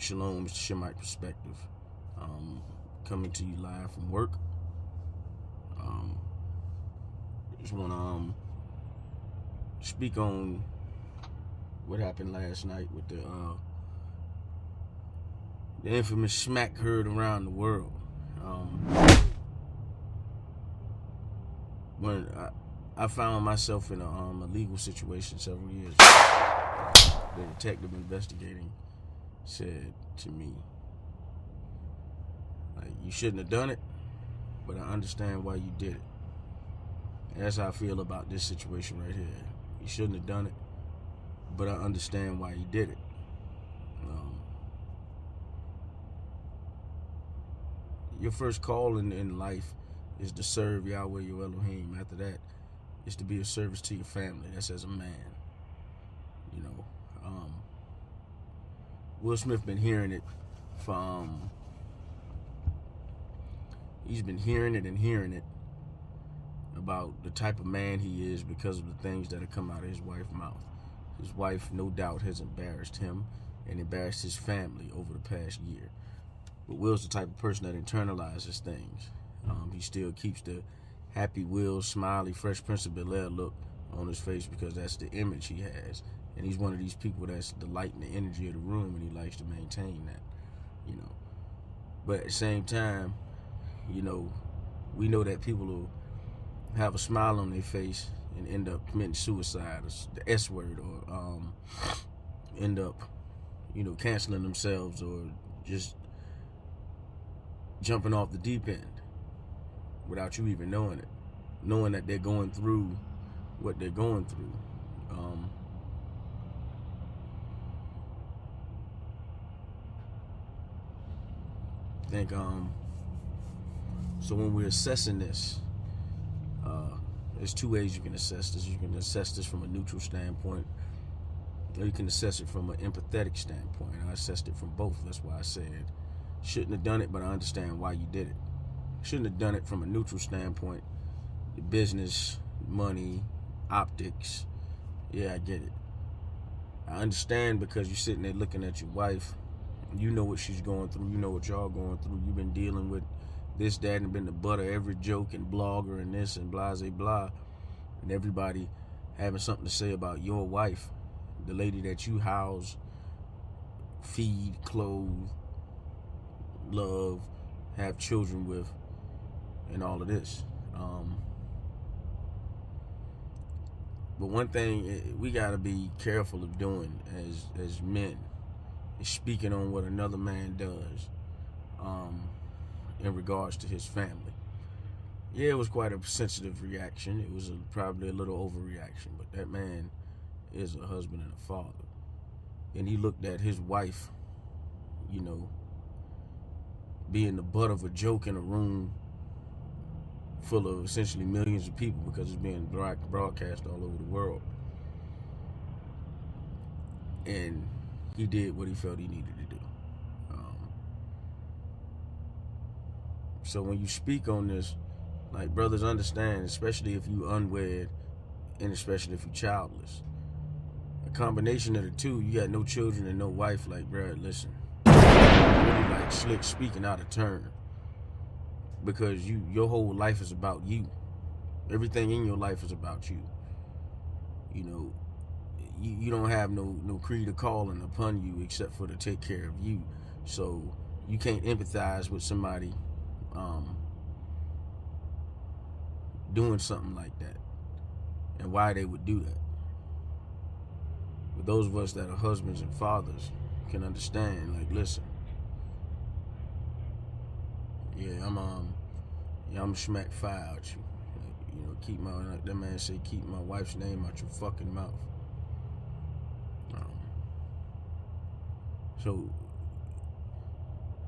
Shalom, Mr. Shemite Perspective. Coming to you live from work. Just want to speak on what happened last night with the infamous smack heard around the world. When I found myself in a legal situation several years ago, the detective investigating said to me, like, you shouldn't have done it, but I understand why you did it. And that's how I feel about this situation right here. You shouldn't have done it, but I understand why you did it. Your first call in life is to serve Yahweh your Elohim. After that, is to be of service to your family. That's as a man. You know, Will Smith been hearing it from. He's been hearing it about the type of man he is because of the things that have come out of his wife's mouth. His wife, no doubt, has embarrassed him and embarrassed his family over the past year. But Will's the type of person that internalizes things. He still keeps the happy Will, smiley, Fresh Prince of Bel-Air look on his face because that's the image he has. And he's one of these people that's the light and the energy of the room, and he likes to maintain that, you know. But at the same time, you know, we know that people will have a smile on their face and end up committing suicide, or the S word, or end up, you know, canceling themselves, or just jumping off the deep end without you even knowing it, knowing that they're going through what they're going through. I think so when we're assessing this, there's two ways you can assess this. You can assess this from a neutral standpoint, or you can assess it from an empathetic standpoint. I assessed it from both. That's why I said shouldn't have done it, but I understand why you did it. Shouldn't have done it from a neutral standpoint. The business, money, optics. Yeah, I get it. I understand because you're sitting there looking at your wife. You know what she's going through. You know what y'all going through. You've been dealing with this, that, and been the butt of every joke and blogger and this and blah, blah, blah. And everybody having something to say about your wife, the lady that you house, feed, clothe, love, have children with, and all of this. But one thing we got to be careful of doing as men is speaking on what another man does in regards to his family. Yeah, it was quite a sensitive reaction. It was probably a little overreaction, but that man is a husband and a father. And he looked at his wife, you know, being the butt of a joke in a room full of essentially millions of people because it's being broadcast all over the world. And he did what he felt he needed to do. So when you speak on this, like, brothers, understand, especially if you unwed and especially if you childless. A combination of the two, you got no children and no wife, like, bruh, listen. Really like slick speaking out of turn. Because your whole life is about you. Everything in your life is about you. You know, you don't have no creed of calling upon you except for to take care of you. So you can't empathize with somebody doing something like that and why they would do that. But those of us that are husbands and fathers can understand, like, listen, I'm smack fire out you. Like, you know, keep my, like that man say, keep my wife's name out your fucking mouth. So,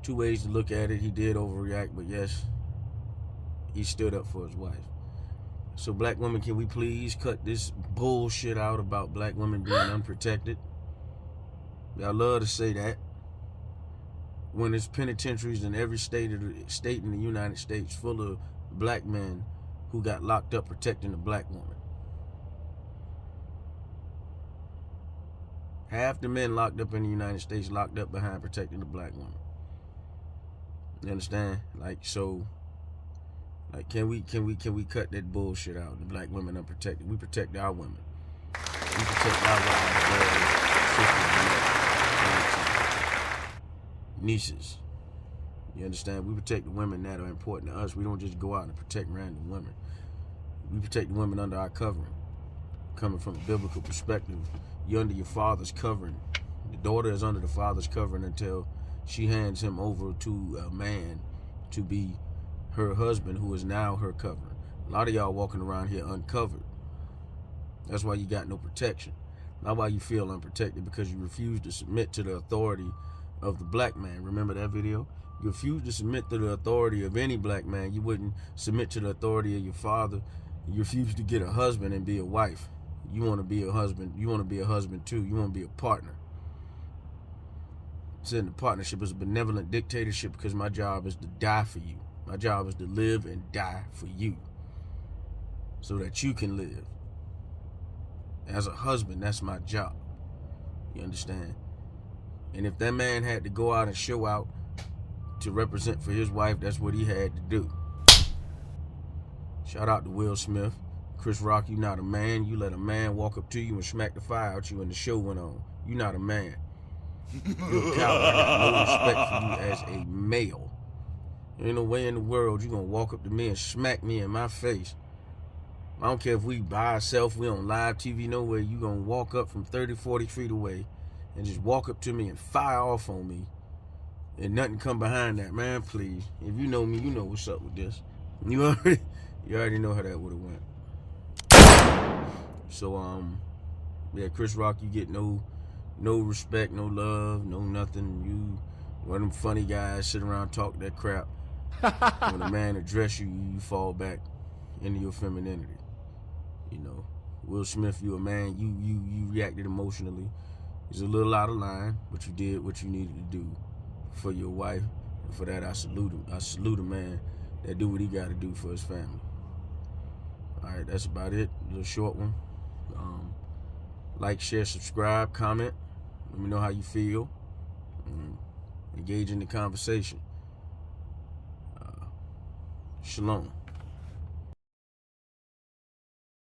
two ways to look at it. He did overreact, but yes, he stood up for his wife. So black women, can we please cut this bullshit out about black women being unprotected? Y'all love to say that. When there's penitentiaries in every state in the United States full of black men who got locked up protecting a black woman. Half the men locked up in the United States locked up behind protecting the black woman. You understand? Like, so, like, can we cut that bullshit out? The black women unprotected. We protect our women. We protect our wives, sisters, nieces. You understand? We protect the women that are important to us. We don't just go out and protect random women. We protect the women under our covering. Coming from a biblical perspective, you're under your father's covering. The daughter is under the father's covering until she hands him over to a man to be her husband, who is now her covering. A lot of y'all walking around here uncovered. That's why you got no protection. Not why you feel unprotected, because you refuse to submit to the authority of the black man. Remember that video? You refuse to submit to the authority of any black man. You wouldn't submit to the authority of your father. You refuse to get a husband and be a wife. You want to be a husband. You want to be a husband too. You want to be a partner. Saying the partnership is a benevolent dictatorship, because my job is to die for you. My job is to live and die for you so that you can live. As a husband, that's my job. You understand? And if that man had to go out and show out to represent for his wife, that's what he had to do. Shout out to Will Smith. Chris Rock, you not a man. You let a man walk up to you and smack the fire out you and the show went on. You not a man. You're a coward. I got no respect for you as a male. There ain't no way in the world you gonna walk up to me and smack me in my face. I don't care if we by ourselves, we on live TV, nowhere. You gonna walk up from 30, 40 feet away and just walk up to me and fire off on me and nothing come behind that. Man, please. If you know me, you know what's up with this. You already know how that would have went. So, yeah, Chris Rock, you get no respect, no love, no nothing. You one of them funny guys sit around talk that crap. When a man address you, you fall back into your femininity. You know, Will Smith, you a man. You reacted emotionally. It's a little out of line, but you did what you needed to do for your wife. And for that, I salute him. I salute a man that do what he got to do for his family. All right, that's about it. A little short one. Like, share, subscribe, comment. Let me know how you feel. Engage in the conversation. Shalom.